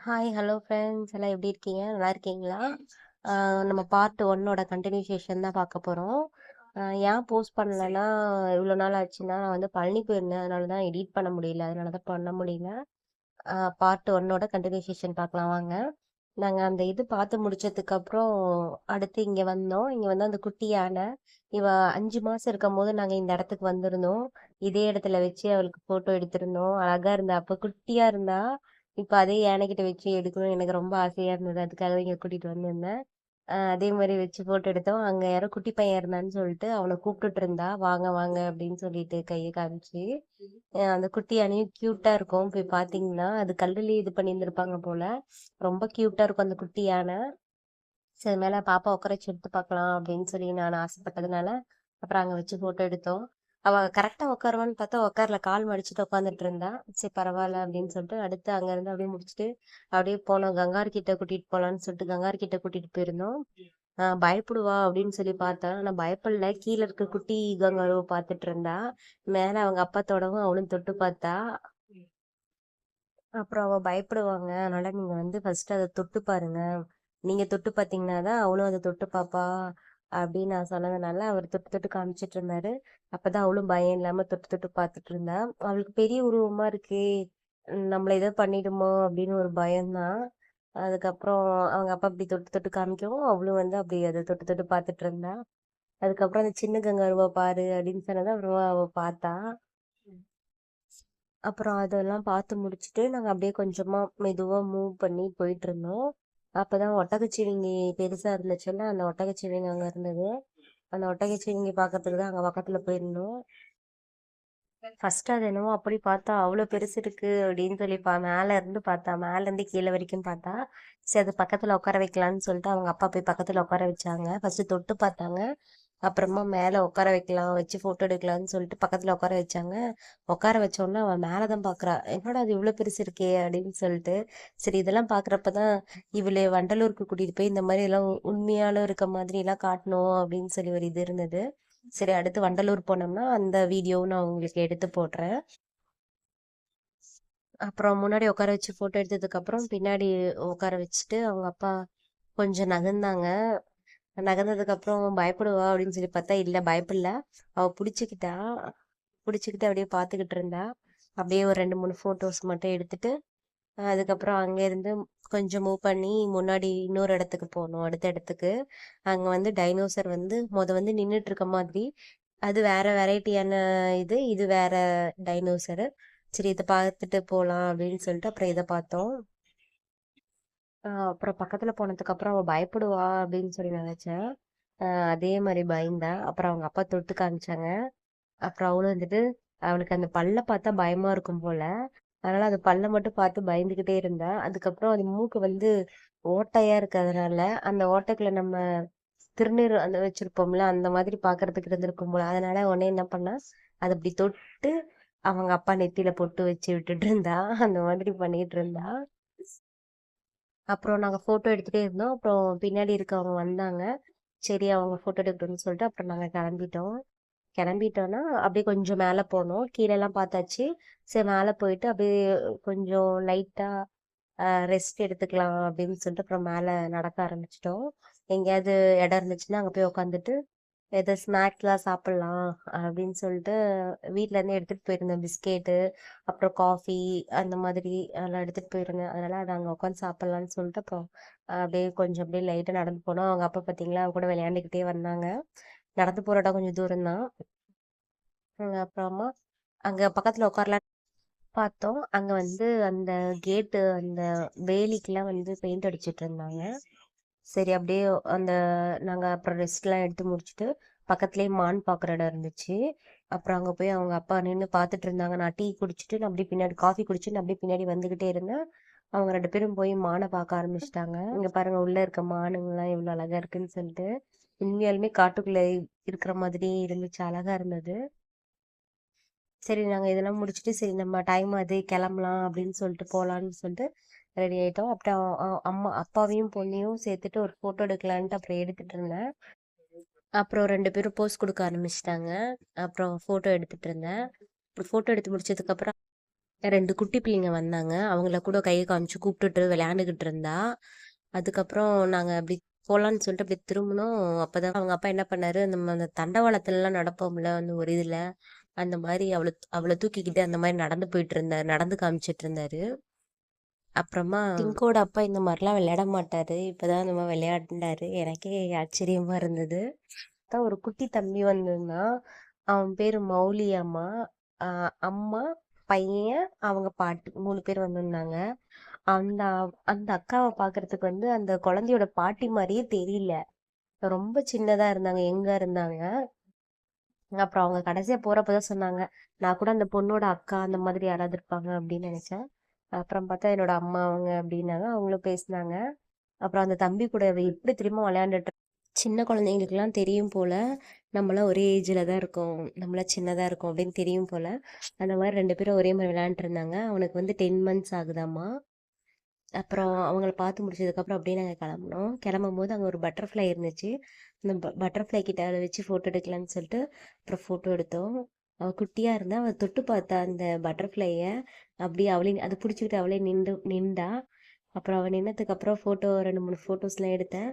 Hi, hello friends எல்லாம் எப்படி இருக்கீங்க? நல்லா இருக்கீங்களா? நம்ம பார்ட் 1 கண்டினியூஷன் தான் பார்க்க போகிறோம். ஏன் போஸ்ட் பண்ணலைன்னா இவ்வளோ நாள் ஆச்சுன்னா நான் வந்து பழனி போயிருந்தேன். அதனால தான் எடிட் பண்ண முடியல. அதனால தான் பண்ண முடியல. பார்ட் 1 கண்டினியூஷன் பார்க்கலாம் வாங்க. நாங்கள் அந்த இது பார்த்து முடிச்சதுக்கப்புறம் அடுத்து இங்கே வந்தோம். இங்கே வந்து அந்த குட்டி யானை இவ 5 மாதம் இருக்கும் போது நாங்கள் இந்த இடத்துக்கு வந்திருந்தோம். இதே இடத்துல வச்சு அவளுக்கு ஃபோட்டோ எடுத்திருந்தோம். அழகா இருந்தா. அப்போ குட்டியா இருந்தா. இப்போ அதே யானைக்கிட்ட வச்சு எடுக்கணும்னு எனக்கு ரொம்ப ஆசையா இருந்தது. அதுக்காக இங்கே கூட்டிட்டு வந்திருந்தேன். அதே மாதிரி வச்சு ஃபோட்டோ எடுத்தோம். அங்கே யாரோ குட்டி பையன் இருந்தான்னு சொல்லிட்டு அவனை கூப்பிட்டுட்டு இருந்தா. வாங்க வாங்க அப்படின்னு சொல்லிட்டு கையை காமிச்சு. அந்த குட்டி யானையும் க்யூட்டா இருக்கும். போய் பார்த்தீங்கன்னா அது கல்லுலயே இது பண்ணியிருந்திருப்பாங்க போல. ரொம்ப க்யூட்டா இருக்கும் அந்த குட்டி யானை. சரி மேல பாப்பா உட்கார வச்சு எடுத்து பார்க்கலாம் அப்படின்னு சொல்லி நான் ஆசைப்பட்டதுனால அப்புறம் அங்க வச்சு போட்டோ எடுத்தோம். அவ கரெக்டா உட்காருவான்னு பார்த்தா உட்காரல, கால் மடிச்சுட்டு உட்காந்துட்டு இருந்தா. சரி பரவாயில்ல அப்படின்னு சொல்லிட்டு அடுத்து அங்க இருந்து அப்படியே முடிச்சுட்டு அப்படியே போனோம். கங்காரு கிட்ட கூட்டிட்டு போலான்னு சொல்லிட்டு கங்காரு கிட்ட கூட்டிட்டு போயிருந்தோம். பயப்படுவா அப்படின்னு சொல்லி பார்த்தா ஆனா பயப்படல. கீழே இருக்க குட்டி கங்காருவை பார்த்துட்டு இருந்தா. மேல அவங்க அப்பா தொடவும் அவளும் தொட்டு பார்த்தா. அப்புறம் அவ பயப்படுவாங்க. அதனால நீங்க வந்து ஃபர்ஸ்ட் அதை தொட்டு பாருங்க. நீங்க தொட்டு பார்த்தீங்கன்னா தான் அவளும் அதை தொட்டு பாப்பா அப்படின்னு நான் சொன்னதுனால அவர் தொட்டு தொட்டு காமிச்சிட்டு இருந்தாரு. அப்பதான் அவளும் பயம் இல்லாம தொட்டு தொட்டு பார்த்துட்டு இருந்தா. அவளுக்கு பெரிய உருவமா இருக்கே, நம்மள ஏதோ பண்ணிடுமோ அப்படின்னு ஒரு பயம்தான். அதுக்கப்புறம் அவங்க அப்பா அப்படி தொட்டு தொட்டு காமிக்கவும் அவளும் வந்து அப்படி அதை தொட்டு தொட்டு பார்த்துட்டு இருந்தா. அதுக்கப்புறம் அந்த சின்ன கங்கருவா பாரு அப்படின்னு சொன்னதை அப்புறமா அவ பார்த்தா. அப்புறம் அதெல்லாம் பார்த்து முடிச்சுட்டு நாங்க அப்படியே கொஞ்சமா மெதுவா மூவ் பண்ணி போயிட்டு இருந்தோம். அப்பதான் ஒட்டகச்சிவிங்கி பெருசா இருந்துச்சுல்ல, அந்த ஒட்டகச்சிவிங்கி அங்க இருந்தது. அந்த ஒட்டகச்சிவிங்கி பார்க்கறதுக்கு தான் அங்க பக்கத்துல போயிருந்தோம். ஃபர்ஸ்ட் அது என்னமோ அப்படி பார்த்தா அவ்வளோ பெருசு இருக்கு அப்படின்னு சொல்லி மேல இருந்து பார்த்தா, மேல இருந்து கீழே வரைக்கும் பார்த்தா. சரி அது பக்கத்துல உட்கார வைக்கலாம்னு சொல்லிட்டு அவங்க அப்பா போய் பக்கத்துல உட்கார வச்சாங்க. ஃபர்ஸ்ட் தொட்டு பார்த்தாங்க. அப்புறமா மேல உட்கார வைக்கலாம், வச்சு போட்டோ எடுக்கலாம்னு சொல்லிட்டு பக்கத்துல உட்கார வச்சாங்க. உட்கார வச்ச உடனே அவன் மேலதான் பாக்குறா. என்னடா அது இவ்வளவு பெருசு இருக்கே அப்படின்னு சொல்லிட்டு. சரி இதெல்லாம் பாக்குறப்பதான் இவளே வண்டலூருக்கு கூட்டிட்டு போய் இந்த மாதிரி எல்லாம் உண்மையாலும் இருக்க மாதிரி எல்லாம் காட்டணும் அப்படின்னு சொல்லி ஒரு இது இருந்தது. சரி அடுத்து வண்டலூர் போனோம்னா அந்த வீடியோவும் நான் உங்களுக்கு எடுத்து போடுறேன். அப்புறம் முன்னாடி உட்கார வச்சு போட்டோ எடுத்ததுக்கு அப்புறம் பின்னாடி உட்கார வச்சுட்டு அவங்க அப்பா கொஞ்சம் நகர்ந்தாங்க. நகர்ந்ததுக்கு அப்புறம் பயப்படுவா அப்படின்னு சொல்லி பார்த்தா இல்ல பயப்படல. அவ புடிச்சுக்கிட்டா. புடிச்சுக்கிட்டு அப்படியே பார்த்துக்கிட்டு இருந்தா. அப்படியே ஒரு 2 3 போட்டோஸ் மட்டும் எடுத்துட்டு அதுக்கப்புறம் அங்க இருந்து கொஞ்சம் மூவ் பண்ணி முன்னாடி இன்னொரு இடத்துக்கு போனோம். அடுத்த இடத்துக்கு அங்க வந்து டைனோசர் வந்து வந்து நின்னுட்டு இருக்க மாதிரி. அது வேற வெரைட்டியான இது வேற டைனோசர். சரி இதை பார்த்துட்டு போலாம் அப்படின்னு சொல்லிட்டு அப்புறம் இதை பார்த்தோம். அப்புறம் பக்கத்துல போனதுக்கு அப்புறம் அவ பயப்படுவா அப்படின்னு சொல்லி நினைச்சேன். அதே மாதிரி பயந்தா. அப்புறம் அவங்க அப்பா தொட்டு காமிச்சாங்க. அப்புறம் அவளும் வந்துட்டு அவளுக்கு அந்த பல்ல பார்த்தா பயமா இருக்கும் போல. அதனால அந்த பல்ல மட்டும் பார்த்து பயந்துகிட்டே இருந்தா. அதுக்கப்புறம் அது மூக்கு வந்து ஓட்டையா இருக்கிறதுனால அந்த ஓட்டைக்குள்ள நம்ம திருநீர் அந்த வச்சிருப்போம்ல அந்த மாதிரி பாக்குறதுக்கு இருந்திருக்கும் போல. அதனால உடனே என்ன பண்ணா அதை அப்படி தொட்டு அவங்க அப்பா நெத்தியில பொட்டு வச்சு விட்டுட்டு இருந்தா. அந்த மாதிரி பண்ணிட்டு இருந்தா. அப்புறம் நாங்க போட்டோ எடுத்துட்டே இருந்தோம். அப்புறம் பின்னாடி இருக்கவங்க வந்தாங்க. சரி அவங்க போட்டோ எடுக்கணும்னு சொல்லிட்டு அப்புறம் நாங்க கிளம்பிட்டோம். கிளம்பிட்டோம்னா அப்படியே கொஞ்சம் மேல போனோம். கீழே எல்லாம் பார்த்தாச்சு. சரி மேல போயிட்டு அப்படியே கொஞ்சம் லைட்டா ரெஸ்ட் எடுத்துக்கலாம் அப்படின்னு சொல்லிட்டு அப்புறம் மேல நடக்க ஆரம்பிச்சிட்டோம். எங்கேயாவது இடம் இருந்துச்சுன்னா அங்க போய் உட்காந்துட்டு ஏதோ ஸ்நாக்ஸ்லாம் சாப்பிடலாம் அப்படின்னு சொல்லிட்டு வீட்ல இருந்து எடுத்துட்டு போயிருந்தேன். பிஸ்கெட்டு அப்புறம் காஃபி அந்த மாதிரி அதெல்லாம் எடுத்துட்டு போயிருந்தேன். அதனால அதை அங்க உட்காந்து சாப்பிடலாம்னு சொல்லிட்டு அப்புறம் அப்படியே கொஞ்சம் அப்படியே லைட்டா நடந்து போனோம். அவங்க அப்பா பார்த்தீங்களா அவங்க கூட விளையாண்டுக்கிட்டே வந்தாங்க. நடந்து போற இடம் கொஞ்சம் தூரம் தான். அப்புறமா அங்க பக்கத்துல உட்காரலாம் பார்த்தோம். அங்க வந்து அந்த கேட்டு அந்த வேலிக்கெல்லாம் வந்து பெயிண்ட் அடிச்சிட்டு இருந்தாங்க. சரி அப்படியே அந்த நாங்க அப்புறம் ரெஸ்ட்லாம் எடுத்து முடிச்சுட்டு பக்கத்துலயே மான் பாக்குற இடம் இருந்துச்சு. அப்புறம் அங்க போய் அவங்க அப்பா நின்று பார்த்துட்டு இருந்தாங்க. நான் டீ குடிச்சிட்டு நான் அப்படியே பின்னாடி காஃபி குடிச்சிட்டு நான் அப்படியே பின்னாடி வந்துகிட்டே இருந்தேன். அவங்க 2 பேரும் போய் மானை பார்க்க ஆரம்பிச்சிட்டாங்க. இங்க பாருங்க உள்ள இருக்க மானுங்கெல்லாம் எவ்வளவு அழகா இருக்குன்னு சொல்லிட்டு. உண்மையாலுமே காட்டுக்குள்ள இருக்கிற மாதிரி இருந்துச்சு, அழகா இருந்தது. சரி நாங்க இதெல்லாம் முடிச்சுட்டு சரி நம்ம டைம் அது கிளம்பலாம் அப்படின்னு சொல்லிட்டு போலான்னு சொல்லிட்டு ரெடி ஆயிட்டோம். அப்புறம் அம்மா அப்பாவையும் பொண்ணையும் சேர்த்துட்டு ஒரு போட்டோ எடுக்கலான்ட்டு அப்புறம் எடுத்துட்டு இருந்தேன். அப்புறம் 2 பேரும் போஸ் கொடுக்க ஆரம்பிச்சிட்டாங்க. அப்புறம் போட்டோ எடுத்துட்டு இருந்தேன். அப்புறம் போட்டோ எடுத்து முடிச்சதுக்கு அப்புறம் 2 குட்டி பிள்ளைங்க வந்தாங்க. அவங்கள கூட கைய காமிச்சு கூப்பிட்டுட்டு விளையாண்டுகிட்டு இருந்தா. அதுக்கப்புறம் நாங்க அப்படி போலான்னு சொல்லிட்டு அப்படி திரும்புனோம். அப்பதான் அவங்க அப்பா என்ன பண்ணாரு, நம்ம அந்த தண்டவாளத்துலலாம் நடப்போம்ல, அந்த ஒரு இதுல, அந்த மாரி அவள தூக்கிக்கிட்டு அந்த மாரி நடந்து போயிட்டு இருந்தாரு. நடந்து காமிச்சிட்டு இருந்தாரு. அப்புறமா டிங்கோட அப்பா இந்த மாரிலாம் விளையாட மாட்டாரு. இப்பதான் இந்த மாரி விளையாண்டாரு. எனக்கே ஆச்சரியமா இருந்தது. தான் ஒரு குட்டி தம்பி வந்திருந்தான். அவன் பேரு மௌலி அம்மா. அம்மா, பையன், அவங்க பாட்டி 3 பேர் வந்திருந்தாங்க. அந்த அந்த அக்காவ பாக்குறதுக்கு வந்து அந்த குழந்தையோட பாட்டி மாரியே தெரியல. ரொம்ப சின்னதா இருந்தாங்க, யங்கா இருந்தாங்க. அப்புறம் அவங்க கடைசியா போறப்பதான் சொன்னாங்க, நான் கூட அந்த பொண்ணோட அக்கா அந்த மாதிரி யாராவது இருப்பாங்க அப்படின்னு நினைச்சேன். அப்புறம் பார்த்தா என்னோட அம்மா அவங்க அப்படின்னாங்க. அவங்களும் பேசினாங்க. அப்புறம் அந்த தம்பி கூட அவ எப்படி திரும்ப விளையாண்டுட்டு சின்ன குழந்தைங்களுக்குலாம் தெரியும் போல, நம்மளாம் ஒரே ஏஜ்ல தான் இருக்கோம், நம்மளாம் சின்னதா இருக்கோம் அப்படின்னு தெரியும் போல. அந்த மாதிரி 2 பேரும் ஒரே மாதிரி விளையாண்டுட்டு இருந்தாங்க. அவனுக்கு வந்து 10 மந்த்ஸ் ஆகுதாம்மா. அப்புறம் அவங்கள பார்த்து முடிச்சதுக்கப்புறம் அப்படியே நாங்கள் கிளம்புனோம். கிளம்பும்போது அங்கே ஒரு பட்டர்ஃப்ளை இருந்துச்சு. அந்த பட்டர்ஃப்ளை கிட்ட அதை வச்சு ஃபோட்டோ எடுக்கலான்னு சொல்லிட்டு அப்புறம் ஃபோட்டோ எடுத்தோம். அவள் குட்டியாக இருந்தா, அவள் தொட்டு பார்த்தா அந்த பட்டர்ஃப்ளையை. அப்படியே அவளே அதை பிடிச்சிக்கிட்டு அவளே நின்றா. அப்புறம் அவள் நின்னதுக்கு அப்புறம் ஃபோட்டோ 2 3 ஃபோட்டோஸ்லாம் எடுத்தேன்.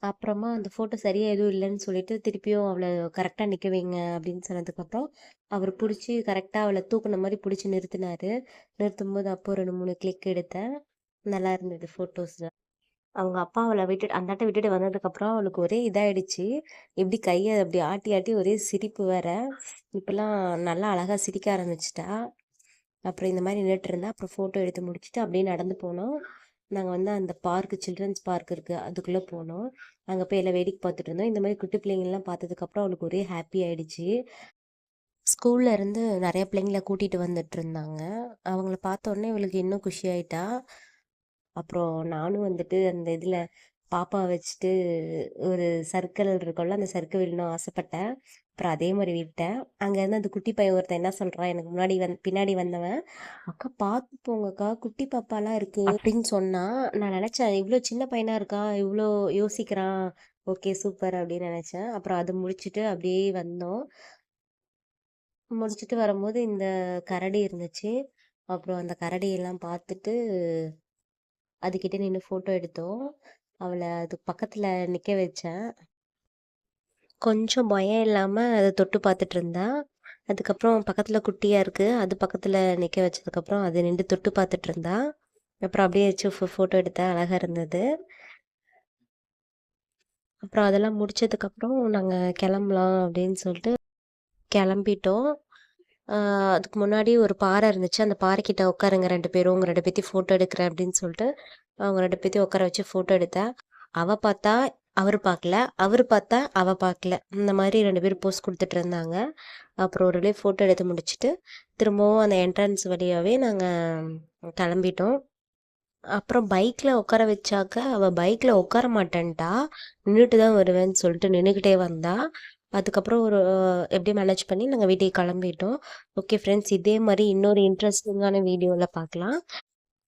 அப்புறமா அந்த ஃபோட்டோ சரியா எதுவும் இல்லைன்னு சொல்லிட்டு திருப்பியும் அவளை கரெக்டாக நிற்க வைங்க அப்படின்னு சொன்னதுக்கப்புறம் அவர் பிடிச்சி கரெக்டாக அவளை தூக்குன மாதிரி பிடிச்சி நிறுத்தினாரு. நிறுத்தும் போது அப்போ 2 3 கிளிக் எடுத்தேன். நல்லா இருந்தது ஃபோட்டோஸ். அவங்க அப்பா அவளை விட்டுட்டு அந்தாட்ட விட்டுட்டு வந்ததுக்கப்புறம் அவளுக்கு ஒரே இதாயிடுச்சு. இப்படி கையை அப்படி ஆட்டி ஆட்டி ஒரே சிரிப்பு வேற. இப்பெல்லாம் நல்லா அழகா சிரிக்க ஆரம்பிச்சிட்டா. அப்புறம் இந்த மாதிரி நின்றுட்டு இருந்தா. அப்புறம் ஃபோட்டோ எடுத்து முடிச்சுட்டு அப்படியே நடந்து போனோம். நாங்கள் வந்து அந்த பார்க், சில்ட்ரன்ஸ் பார்க் இருக்கு, அதுக்குள்ளே போனோம். அங்கே போய் எல்லாம் வேடிக்கை பார்த்துட்டு இருந்தோம். இந்த மாதிரி குட்டி பிள்ளைங்கள்லாம் பார்த்ததுக்கப்புறம் அவளுக்கு ஒரே ஹாப்பி ஆயிடுச்சு. ஸ்கூல்ல இருந்து நிறைய பிள்ளைங்கள கூட்டிட்டு வந்துட்டு இருந்தாங்க. அவங்கள பார்த்த உடனே இவளுக்கு இன்னும் குஷி ஆயிட்டா. அப்புறம் நானும் வந்துட்டு அந்த இதில் பாப்பா வச்சுட்டு ஒரு சர்க்கிள் இருக்கும்ல, அந்த சர்க்கிள் விடணும் ஆசைப்பட்டேன். அப்புறம் அதே மாதிரி விட்டேன். அங்கேருந்து அந்த குட்டி பையன் ஒருத்தன் என்ன சொல்கிறான், எனக்கு முன்னாடி பின்னாடி வந்தவன், அக்கா பார்த்து போங்கக்கா, குட்டி பாப்பாலாம் இருக்கு அப்படின்னு சொன்னான். நான் நினச்சேன் இவ்வளோ சின்ன பையனாக இருக்கான், இவ்வளோ யோசிக்கிறான், ஓகே சூப்பர் அப்படின்னு நினச்சேன். அப்புறம் அது முடிச்சுட்டு அப்படியே வந்தோம். முடிச்சுட்டு வரும்போது இந்த கரடி இருந்துச்சு. அப்புறம் அந்த கரடியெல்லாம் பார்த்துட்டு அதுகிட்ட நின்று ஃபோட்டோ எடுத்தோம். அவளை அது பக்கத்தில் நிற்க வச்சேன். கொஞ்சம் பயம் இல்லாமல் அதை தொட்டு பார்த்துட்டு இருந்தா. அதுக்கப்புறம் பக்கத்தில் குட்டியாக இருக்குது, அது பக்கத்தில் நிற்க வச்சதுக்கப்புறம் அது நின்று தொட்டு பார்த்துட்டு இருந்தா. அப்புறம் அப்படியே வச்சு ஃபோட்டோ எடுத்தேன், அழகாக இருந்தது. அப்புறம் அதெல்லாம் முடிச்சதுக்கப்புறம் நாங்கள் கிளம்பலாம் அப்படின்னு சொல்லிட்டு கிளம்பிட்டோம். அதுக்கு முன்னாடி ஒரு பாறை இருந்துச்சு. அந்த பாறைக்கிட்ட உட்காருங்க 2 பேரும். உங்க 2 பேத்தையும் ஃபோட்டோ எடுக்கிறேன் அப்படின்னு சொல்லிட்டு அவங்க 2 பேத்தையும் உட்கார வச்சு ஃபோட்டோ எடுத்தேன். அவ பார்த்தா அவரு பார்க்கல, அவரு பார்த்தா அவ பார்க்கல. இந்த மாதிரி 2 பேரும் போஸ் கொடுத்துட்டு இருந்தாங்க. அப்புறம் ஒரு வழியா ஃபோட்டோ எடுத்து முடிச்சுட்டு திரும்பவும் அந்த என்ட்ரன்ஸ் வழியாவே நாங்கள் கிளம்பிட்டோம். அப்புறம் பைக்கில் உட்கார வச்சாக்க அவள் பைக்கில் உட்கார மாட்டேன்ட்டா. நின்றுட்டு தான் வருவேன்னு சொல்லிட்டு நின்றுக்கிட்டே வந்தா. அதுக்கப்புறம் ஒரு எப்படி மேனேஜ் பண்ணி நாங்கள் வீட்டுக்கு கிளம்பிட்டோம். ஓகே ஃப்ரெண்ட்ஸ், இதே மாதிரி இன்னொரு இன்ட்ரெஸ்டிங்கான வீடியோவில் பார்க்கலாம்.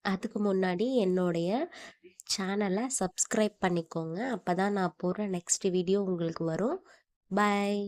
அதுக்கு முன்னாடி என்னுடைய சேனலை சப்ஸ்கிரைப் பண்ணிக்கோங்க. அப்போ தான் நான் போடுற நெக்ஸ்ட் வீடியோ உங்களுக்கு வரும். பாய்.